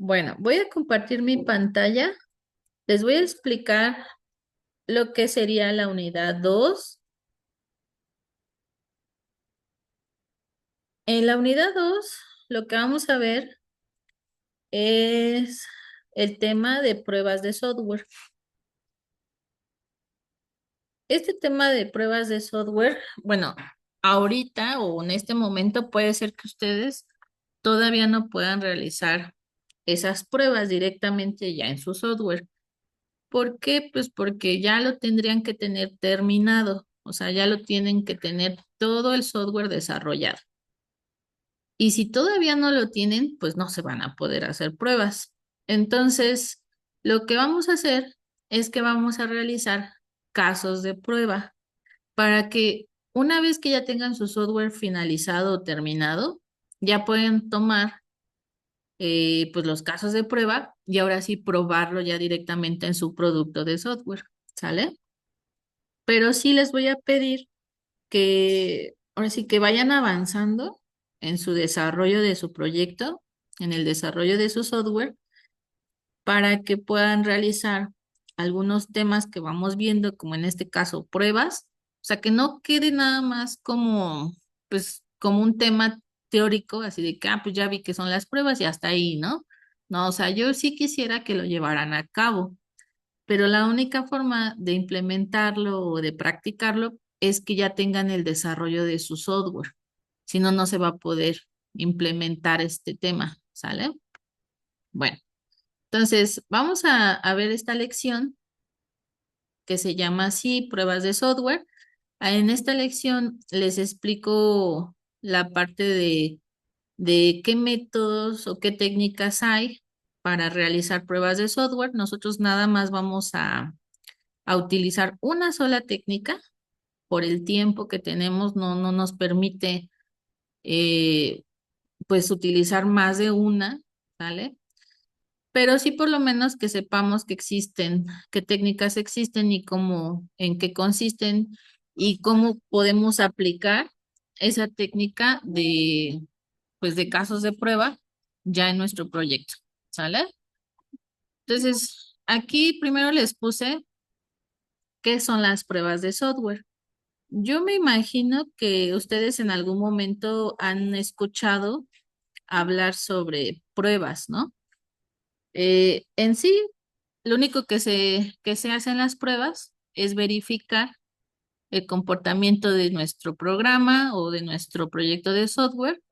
Bueno, voy a compartir mi pantalla. Les voy a explicar lo que sería la unidad 2. En la unidad 2, lo que vamos a ver es el tema de pruebas de software. Este tema de pruebas de software, bueno, ahorita o en este momento puede ser que ustedes todavía no puedan realizar esas pruebas directamente ya en su software. ¿Por qué? Pues porque ya lo tendrían que tener terminado, o sea, ya lo tienen que tener todo el software desarrollado. Y si todavía no lo tienen, pues no se van a poder hacer pruebas. Entonces, lo que vamos a hacer es que vamos a realizar casos de prueba para que una vez que ya tengan su software finalizado o terminado, ya pueden tomar pues los casos de prueba y ahora sí probarlo ya directamente en su producto de software, ¿sale? Pero sí les voy a pedir que ahora sí que vayan avanzando en su desarrollo de su proyecto, en el desarrollo de su software, para que puedan realizar algunos temas que vamos viendo, como en este caso pruebas, o sea, que no quede nada más como, pues, como un tema teórico, así de que, pues ya vi que son las pruebas y hasta ahí, ¿no? No, o sea, yo sí quisiera que lo llevaran a cabo, pero la única forma de implementarlo o de practicarlo es que ya tengan el desarrollo de su software. Si no, no se va a poder implementar este tema, ¿sale? Bueno, entonces vamos a ver esta lección que se llama así, pruebas de software. En esta lección les explico la parte de qué métodos o qué técnicas hay para realizar pruebas de software. Nosotros nada más vamos a utilizar una sola técnica por el tiempo que tenemos, no nos permite eh, pues utilizar más de una, ¿vale? Pero sí por lo menos que sepamos que existen, qué técnicas existen y cómo, en qué consisten y cómo podemos aplicar esa técnica pues de casos de prueba ya en nuestro proyecto, ¿sale? Entonces, aquí primero les puse qué son las pruebas de software. Yo me imagino que ustedes en algún momento han escuchado hablar sobre pruebas, ¿no? En sí, lo único que se hace en las pruebas es verificar el comportamiento de nuestro programa o de nuestro proyecto de software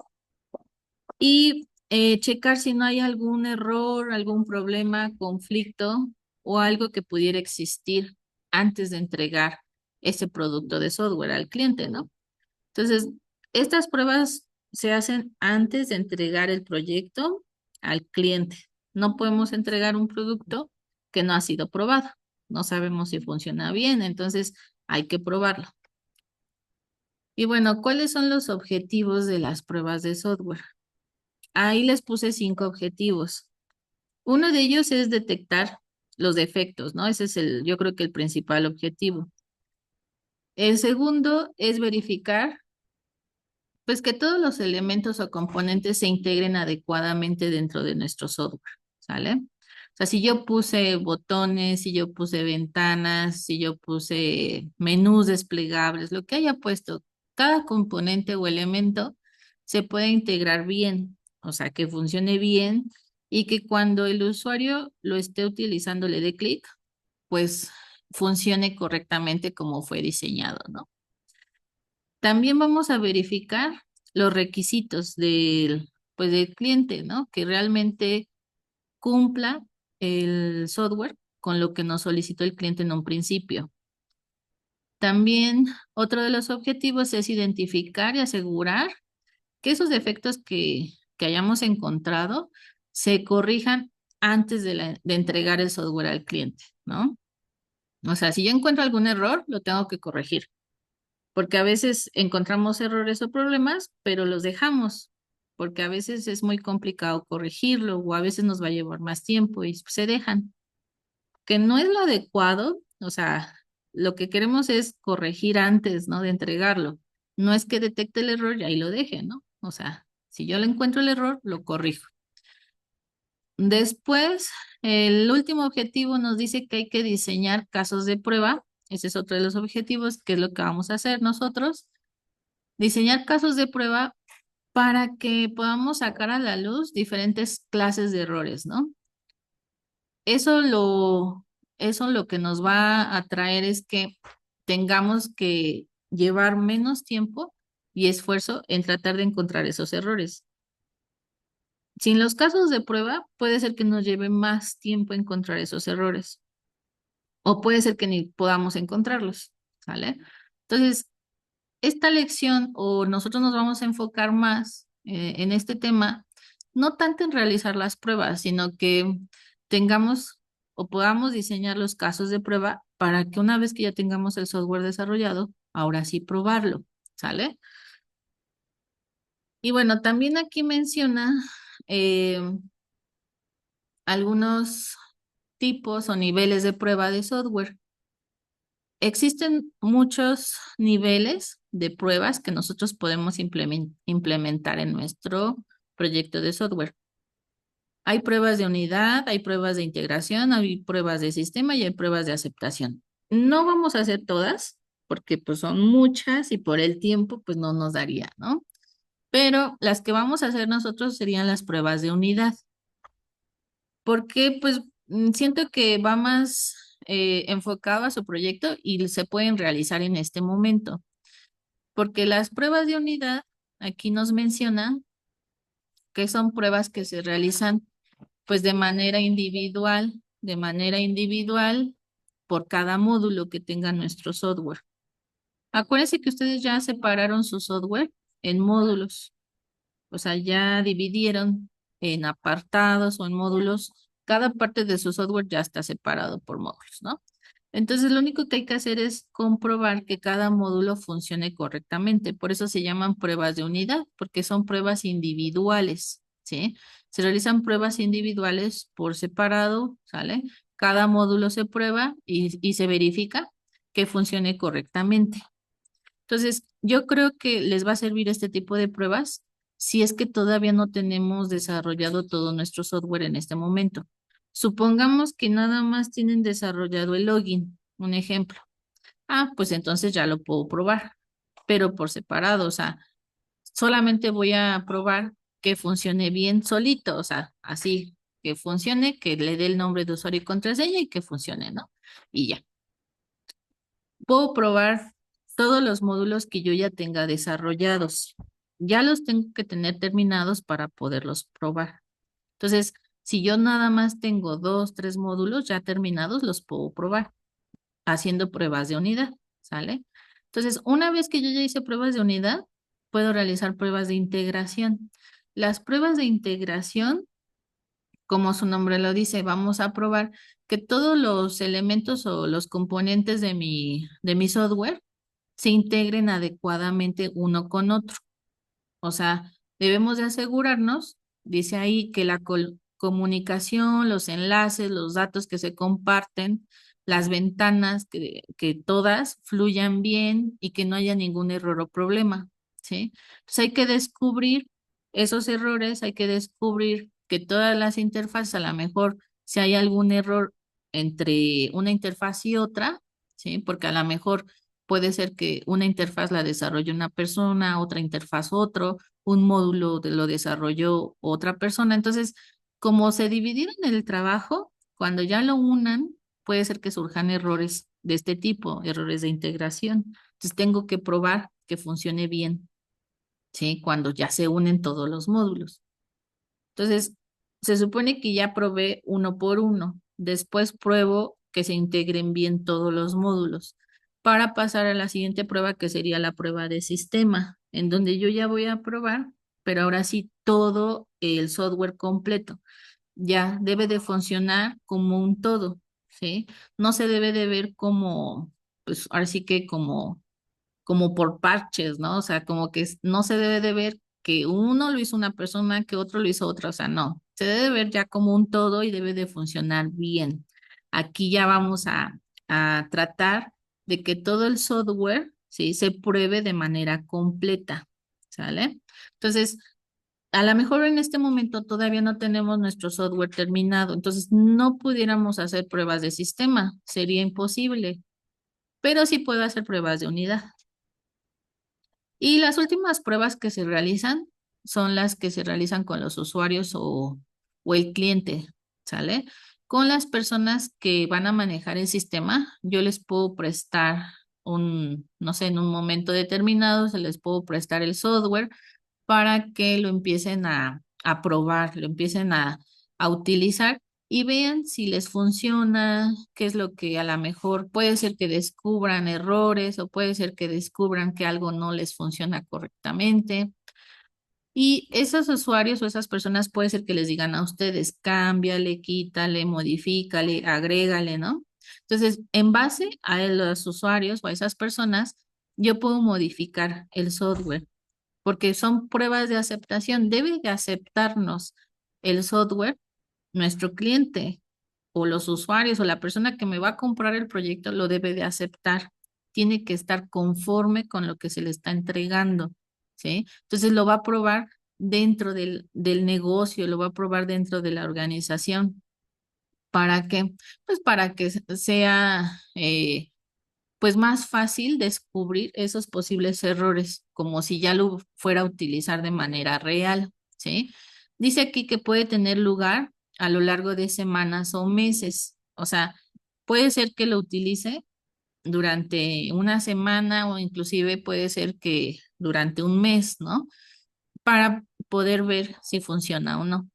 y checar si no hay algún error, algún problema, conflicto o algo que pudiera existir antes de entregar ese producto de software al cliente, ¿no? Entonces, estas pruebas se hacen antes de entregar el proyecto al cliente. No podemos entregar un producto que no ha sido probado. No sabemos si funciona bien, entonces hay que probarlo. Y bueno, ¿cuáles son los objetivos de las pruebas de software? Ahí les puse 5 objetivos. Uno de ellos es detectar los defectos, ¿no? Ese es yo creo que el principal objetivo. El segundo es verificar pues que todos los elementos o componentes se integren adecuadamente dentro de nuestro software, ¿sale? O sea, si yo puse botones, si yo puse ventanas, si yo puse menús desplegables, lo que haya puesto, cada componente o elemento se puede integrar bien, o sea, que funcione bien y que cuando el usuario lo esté utilizando le dé clic, pues funcione correctamente como fue diseñado, ¿no? También vamos a verificar los requisitos pues del cliente, ¿no? Que realmente cumpla el software con lo que nos solicitó el cliente en un principio. También otro de los objetivos es identificar y asegurar que esos defectos que hayamos encontrado se corrijan antes de entregar el software al cliente, ¿no? O sea, si yo encuentro algún error, lo tengo que corregir porque a veces encontramos errores o problemas, pero los dejamos, porque a veces es muy complicado corregirlo o a veces nos va a llevar más tiempo y se dejan, que no es lo adecuado, o sea, lo que queremos es corregir antes, ¿no? De entregarlo. No es que detecte el error y ahí lo deje, ¿no? O sea, si yo le encuentro el error, lo corrijo. Después, el último objetivo nos dice que hay que diseñar casos de prueba. Ese es otro de los objetivos, que es lo que vamos a hacer nosotros. Diseñar casos de prueba para que podamos sacar a la luz diferentes clases de errores, ¿no? Eso lo, eso lo que nos va a traer es que tengamos que llevar menos tiempo y esfuerzo en tratar de encontrar esos errores. Sin los casos de prueba, puede ser que nos lleve más tiempo encontrar esos errores o puede ser que ni podamos encontrarlos, ¿sale? Entonces, esta lección o nosotros nos vamos a enfocar más en este tema, no tanto en realizar las pruebas, sino que tengamos o podamos diseñar los casos de prueba para que una vez que ya tengamos el software desarrollado, ahora sí probarlo, ¿sale? Y bueno, también aquí menciona eh, algunos tipos o niveles de prueba de software. Existen muchos niveles de pruebas que nosotros podemos implementar en nuestro proyecto de software. Hay pruebas de unidad, hay pruebas de integración, hay pruebas de sistema y hay pruebas de aceptación. No vamos a hacer todas porque pues son muchas y por el tiempo pues no nos daría, ¿no? Pero las que vamos a hacer nosotros serían las pruebas de unidad. Porque pues siento que va más enfocado a su proyecto y se pueden realizar en este momento. Porque las pruebas de unidad, aquí nos mencionan que son pruebas que se realizan pues de manera individual por cada módulo que tenga nuestro software. Acuérdense que ustedes ya separaron su software en módulos. O sea, ya dividieron en apartados o en módulos. Cada parte de su software ya está separado por módulos, ¿no? Entonces, lo único que hay que hacer es comprobar que cada módulo funcione correctamente. Por eso se llaman pruebas de unidad, porque son pruebas individuales, ¿sí? Se realizan pruebas individuales por separado, ¿sale? Cada módulo se prueba y se verifica que funcione correctamente. Entonces, yo creo que les va a servir este tipo de pruebas si es que todavía no tenemos desarrollado todo nuestro software en este momento. Supongamos que nada más tienen desarrollado el login, un ejemplo. Ah, pues entonces ya lo puedo probar, pero por separado, o sea, solamente voy a probar que funcione bien solito, o sea, así, que funcione, que le dé el nombre de usuario y contraseña y que funcione, ¿no? Y ya. Puedo probar todos los módulos que yo ya tenga desarrollados. Ya los tengo que tener terminados para poderlos probar. Entonces, si yo nada más tengo dos, tres módulos ya terminados, los puedo probar haciendo pruebas de unidad, ¿sale? Entonces, una vez que yo ya hice pruebas de unidad, puedo realizar pruebas de integración. Las pruebas de integración, como su nombre lo dice, vamos a probar que todos los elementos o los componentes de mi software se integren adecuadamente uno con otro. O sea, debemos de asegurarnos, dice ahí, que la comunicación, los enlaces, los datos que se comparten, las ventanas, que todas fluyan bien y que no haya ningún error o problema, ¿sí? Entonces hay que descubrir esos errores, hay que descubrir que todas las interfaces, a lo mejor si hay algún error entre una interfaz y otra, ¿sí? Porque a lo mejor puede ser que una interfaz la desarrolle una persona, otra interfaz otro, un módulo lo desarrolló otra persona. Entonces, como se dividieron el trabajo, cuando ya lo unan, puede ser que surjan errores de este tipo, errores de integración. Entonces, tengo que probar que funcione bien, ¿sí? Cuando ya se unen todos los módulos. Entonces, se supone que ya probé uno por uno. Después pruebo que se integren bien todos los módulos para pasar a la siguiente prueba, que sería la prueba de sistema, en donde yo ya voy a probar, pero ahora sí todo el software completo. Ya debe de funcionar como un todo, ¿sí? No se debe de ver como, pues ahora sí que como por parches, ¿no? O sea, como que no se debe de ver que uno lo hizo una persona, que otro lo hizo otra, o sea, no, se debe ver ya como un todo y debe de funcionar bien. Aquí ya vamos a tratar de que todo el software, ¿sí? Se pruebe de manera completa, ¿sale? Entonces, A lo mejor en este momento todavía no tenemos nuestro software terminado, entonces no pudiéramos hacer pruebas de sistema, sería imposible, pero sí puedo hacer pruebas de unidad. Y las últimas pruebas que se realizan son las que se realizan con los usuarios o el cliente, ¿sale? Con las personas que van a manejar el sistema, yo les puedo prestar no sé, en un momento determinado, se les puedo prestar el software para que lo empiecen a probar, lo empiecen a utilizar y vean si les funciona, qué es lo que a lo mejor puede ser que descubran errores o puede ser que descubran que algo no les funciona correctamente. Y esos usuarios o esas personas puede ser que les digan a ustedes, cámbiale, quítale, modifícale, agrégale, ¿no? Entonces, en base a los usuarios o a esas personas, yo puedo modificar el software porque son pruebas de aceptación. Debe de aceptarnos el software, nuestro cliente o los usuarios o la persona que me va a comprar el proyecto lo debe de aceptar. Tiene que estar conforme con lo que se le está entregando, ¿sí? Entonces lo va a probar dentro del negocio, lo va a probar dentro de la organización. ¿Para qué? Pues para que sea pues más fácil descubrir esos posibles errores, como si ya lo fuera a utilizar de manera real, ¿sí? Dice aquí que puede tener lugar a lo largo de semanas o meses, o sea, puede ser que lo utilice durante una semana o inclusive puede ser que durante un mes, ¿no? Para poder ver si funciona o no.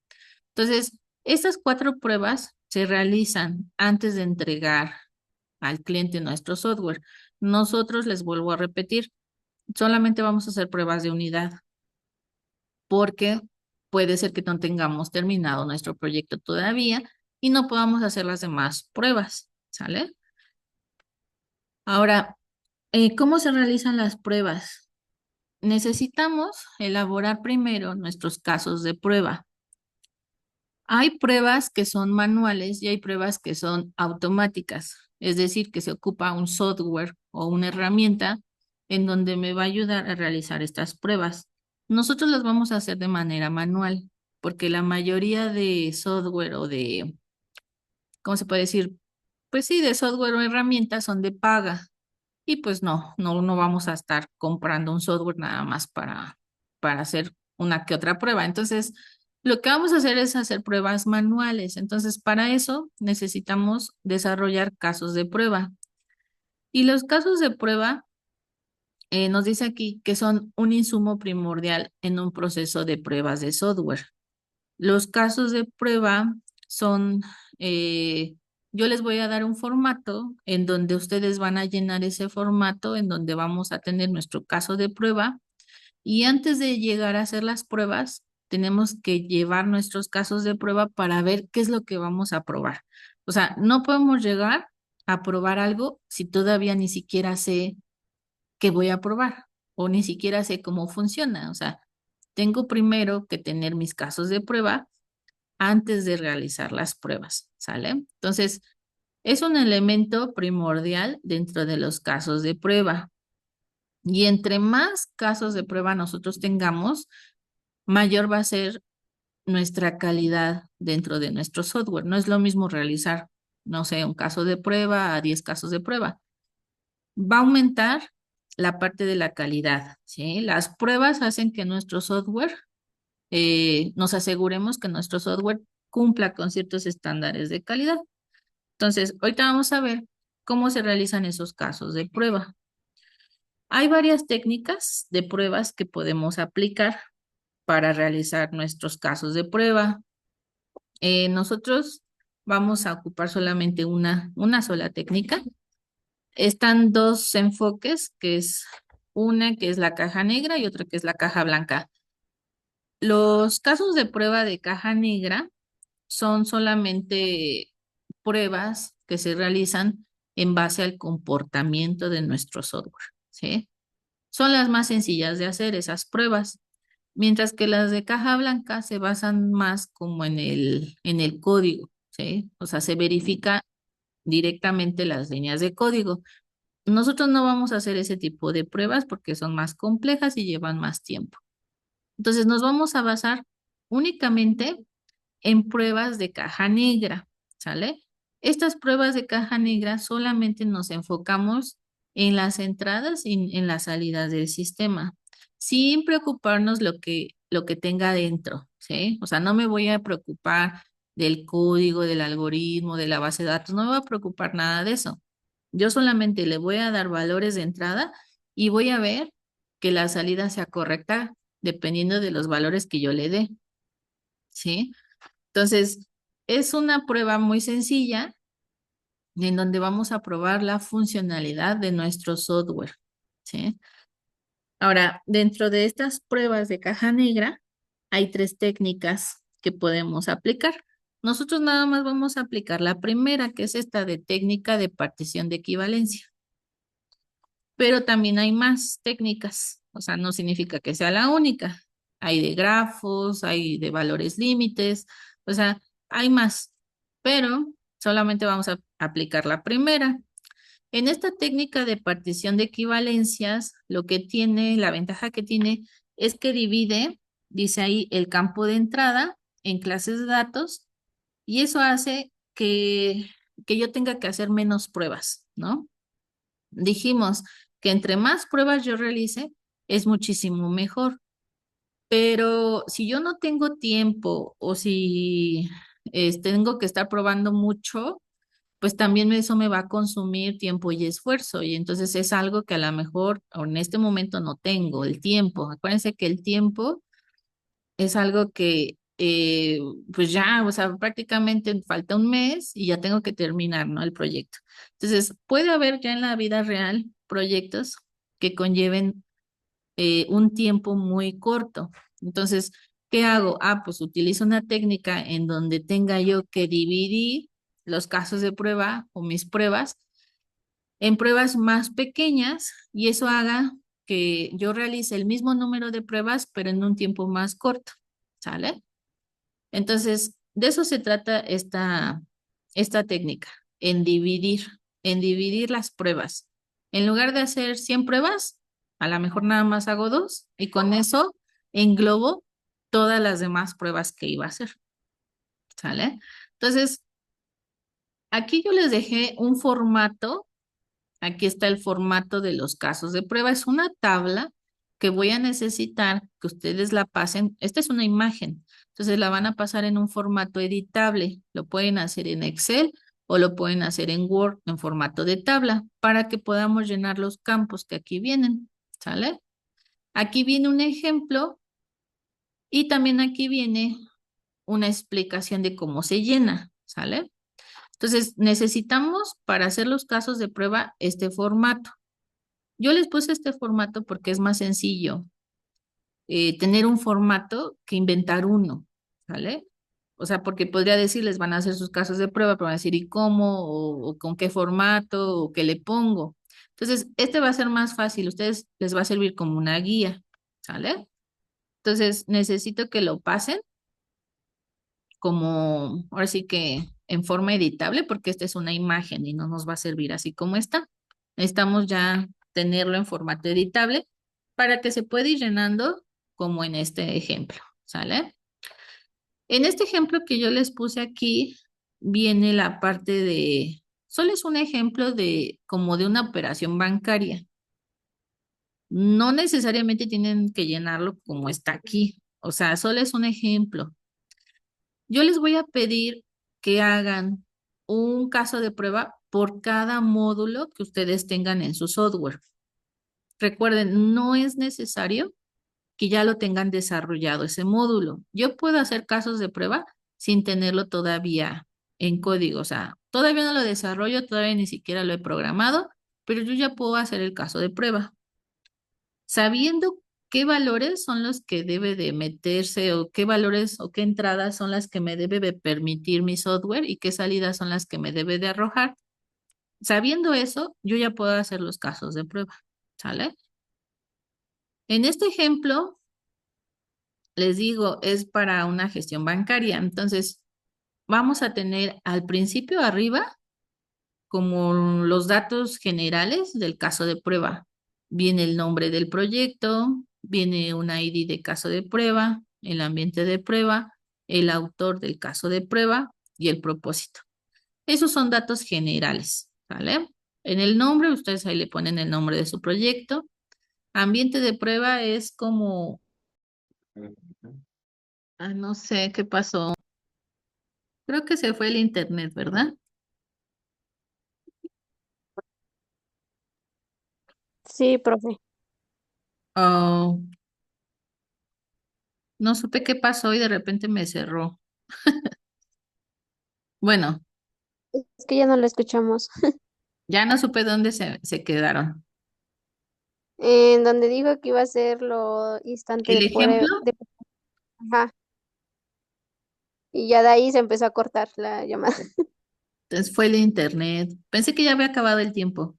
Entonces, estas cuatro pruebas se realizan antes de entregar al cliente nuestro software. Nosotros les vuelvo a repetir, solamente vamos a hacer pruebas de unidad porque puede ser que no tengamos terminado nuestro proyecto todavía y no podamos hacer las demás pruebas, ¿sale? Ahora, ¿cómo se realizan las pruebas? Necesitamos elaborar primero nuestros casos de prueba. Hay pruebas que son manuales y hay pruebas que son automáticas, es decir, que se ocupa un software o una herramienta en donde me va a ayudar a realizar estas pruebas. Nosotros las vamos a hacer de manera manual, porque la mayoría de software o de, ¿cómo se puede decir? Pues sí, de software o herramientas son de paga. Y pues no vamos a estar comprando un software nada más para hacer una que otra prueba. Entonces, lo que vamos a hacer es hacer pruebas manuales. Entonces, para eso necesitamos desarrollar casos de prueba. Y los casos de prueba nos dice aquí que son un insumo primordial en un proceso de pruebas de software. Los casos de prueba son, eh, yo les voy a dar un formato en donde ustedes van a llenar ese formato, en donde vamos a tener nuestro caso de prueba. Y antes de llegar a hacer las pruebas, tenemos que llevar nuestros casos de prueba para ver qué es lo que vamos a probar. O sea, no podemos llegar a probar algo si todavía ni siquiera sé qué voy a probar o ni siquiera sé cómo funciona. O sea, tengo primero que tener mis casos de prueba antes de realizar las pruebas, ¿sale? Entonces, es un elemento primordial dentro de los casos de prueba. Y entre más casos de prueba nosotros tengamos, mayor va a ser nuestra calidad dentro de nuestro software. No es lo mismo realizar, no sé, un caso de prueba a 10 casos de prueba. Va a aumentar la parte de la calidad, ¿sí? Las pruebas hacen que nuestro software, nos aseguremos que nuestro software cumpla con ciertos estándares de calidad. Entonces, ahorita vamos a ver cómo se realizan esos casos de prueba. Hay varias técnicas de pruebas que podemos aplicar para realizar nuestros casos de prueba. Nosotros vamos a ocupar solamente una sola técnica. Están dos enfoques, que es una que es la caja negra y otra que es la caja blanca. Los casos de prueba de caja negra son solamente pruebas que se realizan en base al comportamiento de nuestro software, ¿sí? Son las más sencillas de hacer esas pruebas, mientras que las de caja blanca se basan más como en el código, ¿sí? O sea, se verifica directamente las líneas de código. Nosotros no vamos a hacer ese tipo de pruebas porque son más complejas y llevan más tiempo. Entonces nos vamos a basar únicamente en pruebas de caja negra, ¿sale? Estas pruebas de caja negra solamente nos enfocamos en las entradas y en las salidas del sistema, sin preocuparnos lo que tenga dentro, ¿sí? O sea, no me voy a preocupar del código, del algoritmo, de la base de datos, no me voy a preocupar nada de eso. Yo solamente le voy a dar valores de entrada y voy a ver que la salida sea correcta dependiendo de los valores que yo le dé, ¿sí? Entonces, es una prueba muy sencilla en donde vamos a probar la funcionalidad de nuestro software, ¿sí? Ahora, dentro de estas pruebas de caja negra, hay tres técnicas que podemos aplicar. Nosotros nada más vamos a aplicar la primera, que es esta de técnica de partición de equivalencia. Pero también hay más técnicas, o sea, no significa que sea la única. Hay de grafos, hay de valores límites, o sea, hay más, pero solamente vamos a aplicar la primera. En esta técnica de partición de equivalencias, lo que tiene, la ventaja que tiene es que divide, dice ahí, el campo de entrada en clases de datos y eso hace que yo tenga que hacer menos pruebas, ¿no? Dijimos que entre más pruebas yo realice, es muchísimo mejor. Pero si yo no tengo tiempo o si tengo que estar probando mucho, pues también eso me va a consumir tiempo y esfuerzo. Y entonces es algo que a lo mejor en este momento no tengo, el tiempo. Acuérdense que el tiempo es algo que, pues ya, o sea, prácticamente falta un mes y ya tengo que terminar, ¿no? El proyecto. Entonces, puede haber ya en la vida real proyectos que conlleven un tiempo muy corto. Entonces, ¿qué hago? Ah, pues utilizo una técnica en donde tenga yo que dividir los casos de prueba o mis pruebas en pruebas más pequeñas y eso haga que yo realice el mismo número de pruebas, pero en un tiempo más corto. ¿Sale? Entonces, de eso se trata esta técnica, en dividir las pruebas. En lugar de hacer 100 pruebas, a lo mejor nada más hago dos y con eso englobo todas las demás pruebas que iba a hacer. ¿Sale? Entonces, aquí yo les dejé un formato. Aquí está el formato de los casos de prueba. Es una tabla que voy a necesitar que ustedes la pasen. Esta es una imagen, entonces la van a pasar en un formato editable. Lo pueden hacer en Excel o lo pueden hacer en Word en formato de tabla para que podamos llenar los campos que aquí vienen. ¿Sale? Aquí viene un ejemplo y también aquí viene una explicación de cómo se llena. ¿Sale? Entonces, necesitamos para hacer los casos de prueba este formato. Yo les puse este formato porque es más sencillo tener un formato que inventar uno, ¿vale? O sea, porque podría decirles, van a hacer sus casos de prueba, pero van a decir, ¿y cómo? O con qué formato? ¿O qué le pongo? Entonces, este va a ser más fácil, ustedes les va a servir como una guía, ¿sale? Entonces, necesito que lo pasen como, ahora sí que en forma editable, porque esta es una imagen y no nos va a servir así como está. Necesitamos ya tenerlo en formato editable para que se pueda ir llenando como en este ejemplo, ¿sale? En este ejemplo que yo les puse aquí, viene la parte de, solo es un ejemplo de como de una operación bancaria. No necesariamente tienen que llenarlo como está aquí, o sea, solo es un ejemplo. Yo les voy a pedir que hagan un caso de prueba por cada módulo que ustedes tengan en su software. Recuerden, no es necesario que ya lo tengan desarrollado ese módulo. Yo puedo hacer casos de prueba sin tenerlo todavía en código. O sea, todavía no lo desarrollo, todavía ni siquiera lo he programado, pero yo ya puedo hacer el caso de prueba sabiendo qué valores son los que debe de meterse o qué valores o qué entradas son las que me debe de permitir mi software y qué salidas son las que me debe de arrojar. Sabiendo eso, yo ya puedo hacer los casos de prueba, ¿sale? En este ejemplo, les digo, es para una gestión bancaria. Entonces, vamos a tener al principio arriba como los datos generales del caso de prueba. Viene el nombre del proyecto, viene una ID de caso de prueba, el ambiente de prueba, el autor del caso de prueba y el propósito. Esos son datos generales, ¿vale? En el nombre, ustedes ahí le ponen el nombre de su proyecto. Ambiente de prueba es como, no sé qué pasó. Creo que se fue el internet, ¿verdad? Sí, profe. Oh, no supe qué pasó y de repente me cerró. Bueno, Es que ya no lo escuchamos. ya no supe dónde se quedaron. En donde dijo que iba a ser lo instante El de ejemplo, prueba. Ajá. Y ya de ahí se empezó a cortar la llamada. entonces fue el internet. Pensé que ya había acabado el tiempo.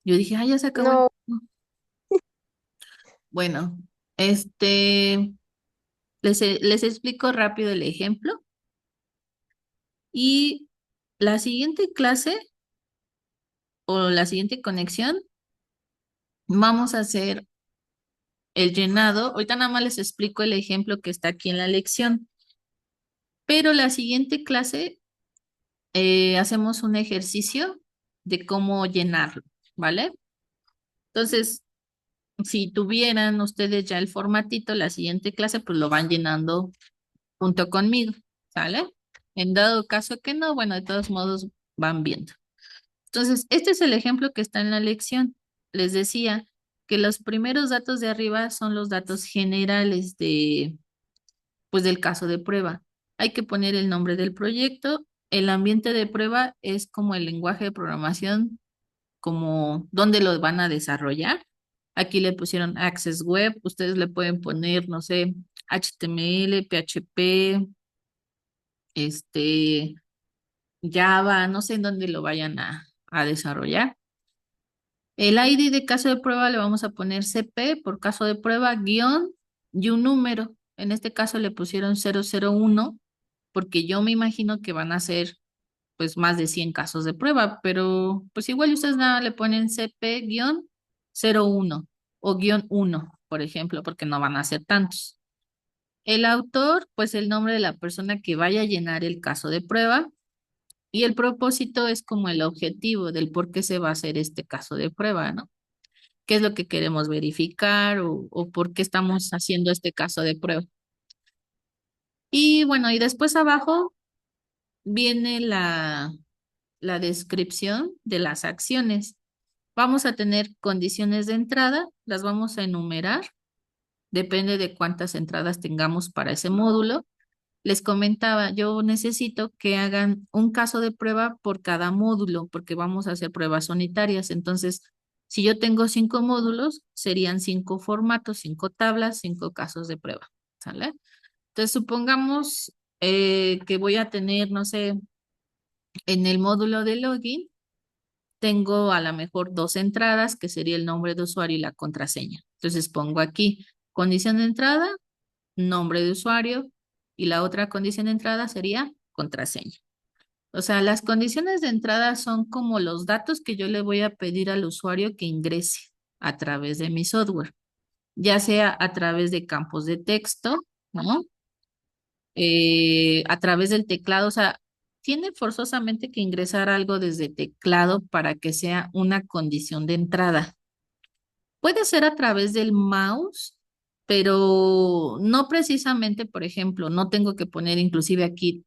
Yo dije, ya se acabó el No, tiempo. Bueno, este, les explico rápido el ejemplo y la siguiente clase o la siguiente conexión, vamos a hacer el llenado. Ahorita nada más les explico el ejemplo que está aquí en la lección, pero la siguiente clase hacemos un ejercicio de cómo llenarlo, ¿vale? Entonces, si tuvieran ustedes ya el formatito, la siguiente clase, pues lo van llenando junto conmigo, ¿sale? En dado caso que no, bueno, de todos modos van viendo. Entonces, este es el ejemplo que está en la lección. Les decía que los primeros datos de arriba son los datos generales de, pues, del caso de prueba. Hay que poner el nombre del proyecto. El ambiente de prueba es como el lenguaje de programación, como dónde lo van a desarrollar. Aquí le pusieron Access Web. Ustedes le pueden poner, no sé, HTML, PHP, este, Java, no sé en dónde lo vayan a desarrollar. El ID de caso de prueba le vamos a poner CP por caso de prueba, guión y un número. En este caso le pusieron 001 porque yo me imagino que van a ser pues más de 100 casos de prueba, pero pues igual ustedes nada le ponen CP-01 o -1, por ejemplo, porque no van a ser tantos. El autor, pues el nombre de la persona que vaya a llenar el caso de prueba y el propósito es como el objetivo del por qué se va a hacer este caso de prueba, ¿no? ¿Qué es lo que queremos verificar o por qué estamos haciendo este caso de prueba? Y bueno, y después abajo viene la descripción de las acciones. Vamos a tener condiciones de entrada, las vamos a enumerar, depende de cuántas entradas tengamos para ese módulo. Les comentaba, yo necesito que hagan un caso de prueba por cada módulo, porque vamos a hacer pruebas unitarias. Entonces, si yo tengo 5 módulos, serían 5 formatos, 5 tablas, 5 casos de prueba. ¿Sale? Entonces, supongamos que voy a tener, no sé, en el módulo de login, tengo a lo mejor 2 entradas, que sería el nombre de usuario y la contraseña. Entonces, pongo aquí condición de entrada, nombre de usuario y la otra condición de entrada sería contraseña. O sea, las condiciones de entrada son como los datos que yo le voy a pedir al usuario que ingrese a través de mi software, ya sea a través de campos de texto, ¿no? A través del teclado, o sea, tiene forzosamente que ingresar algo desde teclado para que sea una condición de entrada. Puede ser a través del mouse, pero no precisamente, por ejemplo, no tengo que poner inclusive aquí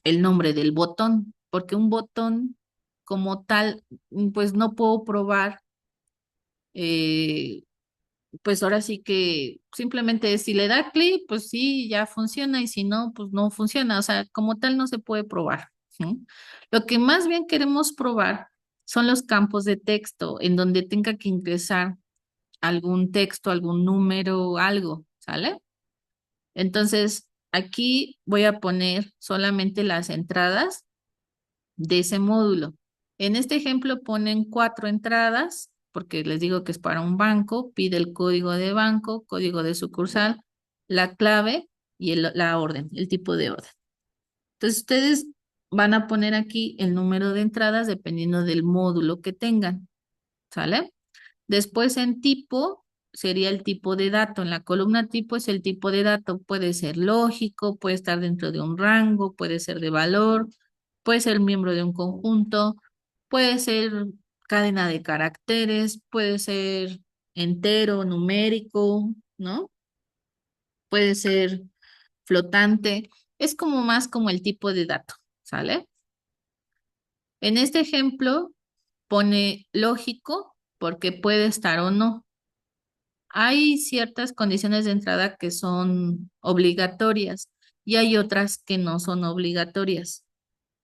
el nombre del botón, porque un botón como tal, pues no puedo probar, eh, pues ahora sí que simplemente si le da clic, pues sí, ya funciona y si no, pues no funciona, o sea, como tal no se puede probar. ¿Sí? Lo que más bien queremos probar son los campos de texto en donde tenga que ingresar algún texto, algún número, algo, ¿sale? Entonces, aquí voy a poner solamente las entradas de ese módulo. En este ejemplo ponen 4 entradas, porque les digo que es para un banco, pide el código de banco, código de sucursal, la clave y la orden, el tipo de orden. Entonces, ustedes van a poner aquí el número de entradas dependiendo del módulo que tengan, ¿sale? Después en tipo. sería el tipo de dato. En la columna tipo es el tipo de dato. Puede ser lógico, puede estar dentro de un rango, puede ser de valor, puede ser miembro de un conjunto, puede ser cadena de caracteres, puede ser entero, numérico, ¿no? Puede ser flotante. Es como más como el tipo de dato, ¿sale? En este ejemplo pone lógico porque puede estar o no. Hay ciertas condiciones de entrada que son obligatorias y hay otras que no son obligatorias.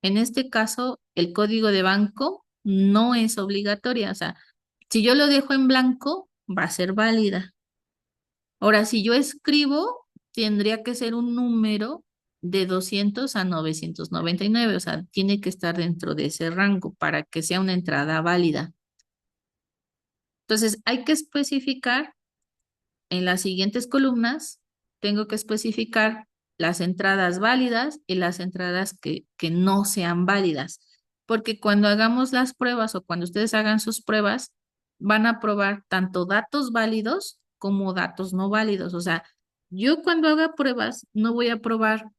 En este caso, el código de banco no es obligatoria. O sea, si yo lo dejo en blanco, va a ser válida. Ahora, si yo escribo, tendría que ser un número de 200 a 999. O sea, tiene que estar dentro de ese rango para que sea una entrada válida. Entonces, hay que especificar en las siguientes columnas, tengo que especificar las entradas válidas y las entradas que no sean válidas. Porque cuando hagamos las pruebas o cuando ustedes hagan sus pruebas, van a probar tanto datos válidos como datos no válidos. O sea, yo cuando haga pruebas no voy a probar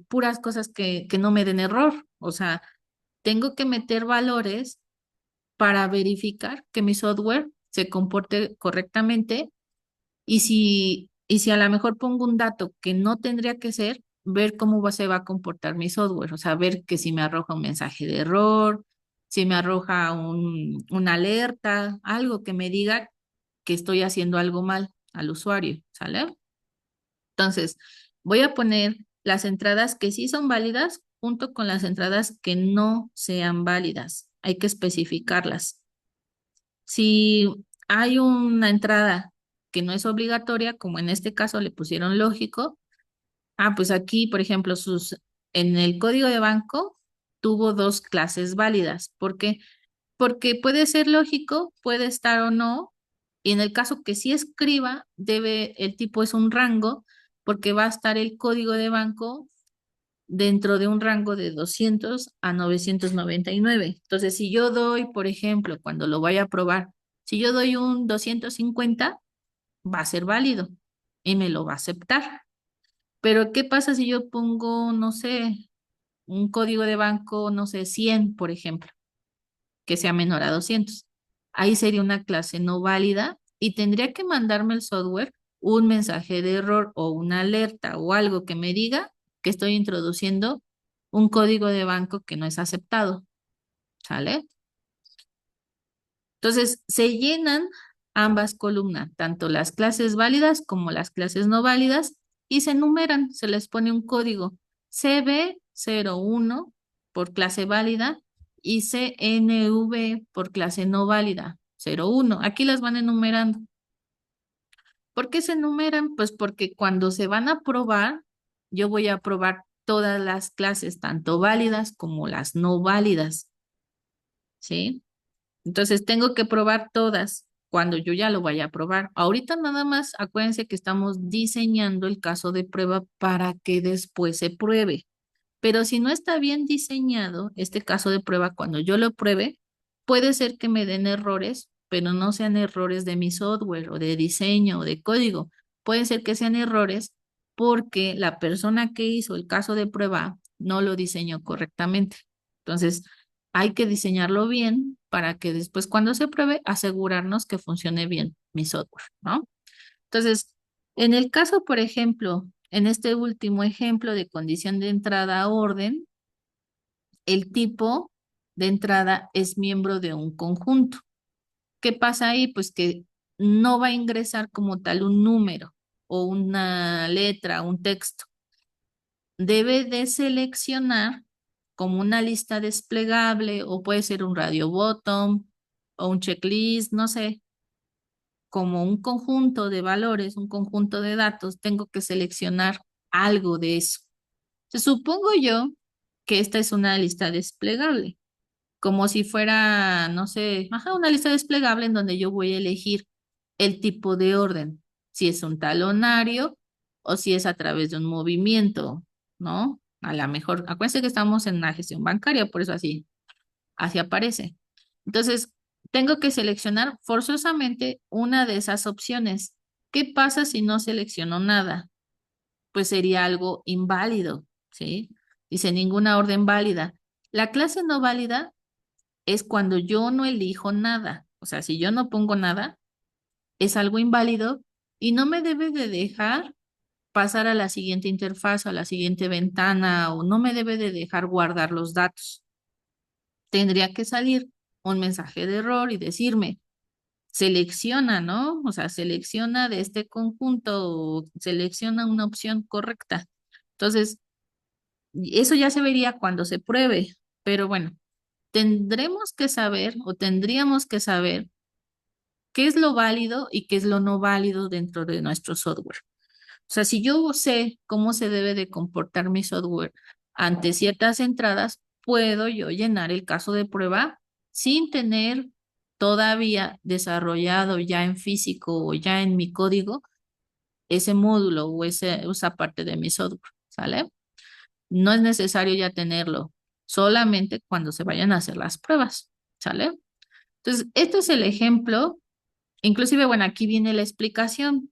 puras cosas que no me den error. O sea, tengo que meter valores para verificar que mi software se comporte correctamente y si a lo mejor pongo un dato que no tendría que ser, ver se va a comportar mi software, o sea, ver que si me arroja un mensaje de error, si me arroja una alerta, algo que me diga que estoy haciendo algo mal al usuario, ¿sale? Entonces, voy a poner las entradas que sí son válidas junto con las entradas que no sean válidas. Hay que especificarlas. Si hay una entrada que no es obligatoria, como en este caso le pusieron lógico, pues aquí, por ejemplo, en el código de banco tuvo dos clases válidas. ¿Por qué? Porque puede ser lógico, puede estar o no, y en el caso que sí escriba, el tipo es un rango, porque va a estar el código de banco dentro de un rango de 200 a 999. Entonces, si yo doy, por ejemplo, cuando lo vaya a probar, si yo doy un 250, va a ser válido y me lo va a aceptar. Pero, ¿qué pasa si yo pongo, no sé, un código de banco, no sé, 100, por ejemplo, que sea menor a 200? Ahí sería una clase no válida y tendría que mandarme el software un mensaje de error o una alerta o algo que me diga que estoy introduciendo un código de banco que no es aceptado, ¿sale? Entonces, se llenan ambas columnas, tanto las clases válidas como las clases no válidas, y se enumeran, se les pone un código CB01 por clase válida y CNV por clase no válida, 01. Aquí las van enumerando. ¿Por qué se enumeran? Pues porque cuando se van a probar, yo voy a probar todas las clases, tanto válidas como las no válidas, ¿sí? Entonces tengo que probar todas cuando yo ya lo vaya a probar. Ahorita nada más acuérdense que estamos diseñando el caso de prueba para que después se pruebe. Pero si no está bien diseñado este caso de prueba, cuando yo lo pruebe, puede ser que me den errores, pero no sean errores de mi software o de diseño o de código. Puede ser que sean errores porque la persona que hizo el caso de prueba no lo diseñó correctamente. Entonces, hay que diseñarlo bien para que después cuando se pruebe, asegurarnos que funcione bien mi software, ¿no? Entonces, en el caso, por ejemplo, en este último ejemplo de condición de entrada a orden, el tipo de entrada es miembro de un conjunto. ¿Qué pasa ahí? Pues que no va a ingresar como tal un número o una letra, un texto. Debe de seleccionar como una lista desplegable o puede ser un radio bottom o un checklist, no sé, como un conjunto de valores, un conjunto de datos, tengo que seleccionar algo de eso. Supongo yo que esta es una lista desplegable, como si fuera, no sé, una lista desplegable en donde yo voy a elegir el tipo de orden, si es un talonario o si es a través de un movimiento, ¿no? A lo mejor, acuérdense que estamos en una gestión bancaria, por eso así aparece. Entonces, tengo que seleccionar forzosamente una de esas opciones. ¿Qué pasa si no selecciono nada? Pues sería algo inválido, ¿sí? Dice ninguna orden válida. La clase no válida es cuando yo no elijo nada. O sea, si yo no pongo nada, es algo inválido y no me debe de dejar pasar a la siguiente interfaz o a la siguiente ventana o no me debe de dejar guardar los datos. Tendría que salir un mensaje de error y decirme, selecciona, ¿no? O sea, selecciona de este conjunto o selecciona una opción correcta. Entonces, eso ya se vería cuando se pruebe, pero bueno, tendremos que saber o tendríamos que saber qué es lo válido y qué es lo no válido dentro de nuestro software. O sea, si yo sé cómo se debe de comportar mi software ante ciertas entradas, puedo yo llenar el caso de prueba sin tener todavía desarrollado ya en físico o ya en mi código ese módulo o esa parte de mi software, ¿sale? No es necesario ya tenerlo, solamente cuando se vayan a hacer las pruebas, ¿sale? Entonces, este es el ejemplo. Inclusive, bueno, aquí viene la explicación.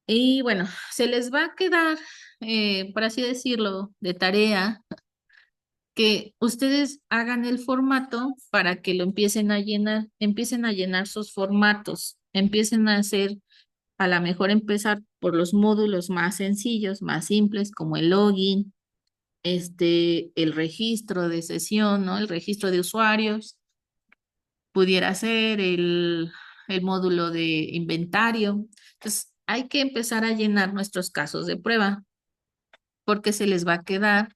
Y bueno, se les va a quedar, por así decirlo, de tarea que ustedes hagan el formato para que lo empiecen a llenar sus formatos, empiecen a hacer, a lo mejor empezar por los módulos más sencillos, más simples, como el login, el registro de sesión, ¿no? El registro de usuarios, pudiera ser el módulo de inventario. Entonces, hay que empezar a llenar nuestros casos de prueba porque se les va a quedar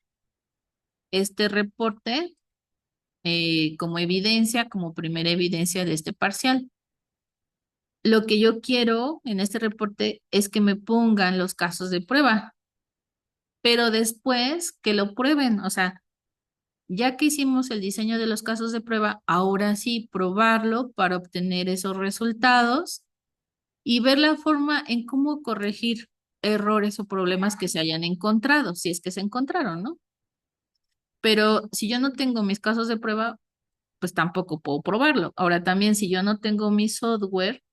este reporte como evidencia, como primera evidencia de este parcial. Lo que yo quiero en este reporte es que me pongan los casos de prueba, pero después que lo prueben, o sea, ya que hicimos el diseño de los casos de prueba, ahora sí probarlo para obtener esos resultados y ver la forma en cómo corregir errores o problemas que se hayan encontrado, si es que se encontraron, ¿no? Pero si yo no tengo mis casos de prueba, pues tampoco puedo probarlo. Ahora también, si yo no tengo mi software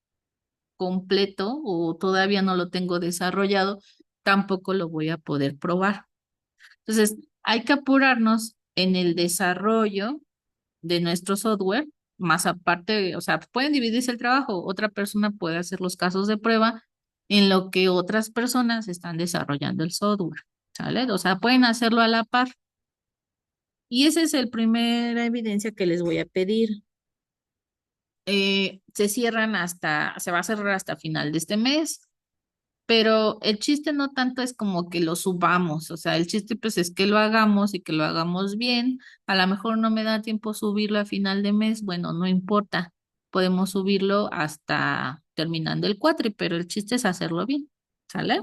completo o todavía no lo tengo desarrollado, tampoco lo voy a poder probar. Entonces, hay que apurarnos en el desarrollo de nuestro software, más aparte, o sea, pueden dividirse el trabajo. Otra persona puede hacer los casos de prueba en lo que otras personas están desarrollando el software, ¿sale? O sea, pueden hacerlo a la par. Y esa es la primera evidencia que les voy a pedir. Se va a cerrar hasta final de este mes, pero el chiste no tanto es como que lo subamos, o sea, el chiste pues es que lo hagamos y que lo hagamos bien. A lo mejor no me da tiempo subirlo a final de mes, bueno, no importa, podemos subirlo hasta terminando el cuatri, pero el chiste es hacerlo bien, ¿sale?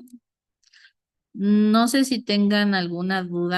No sé si tengan alguna duda.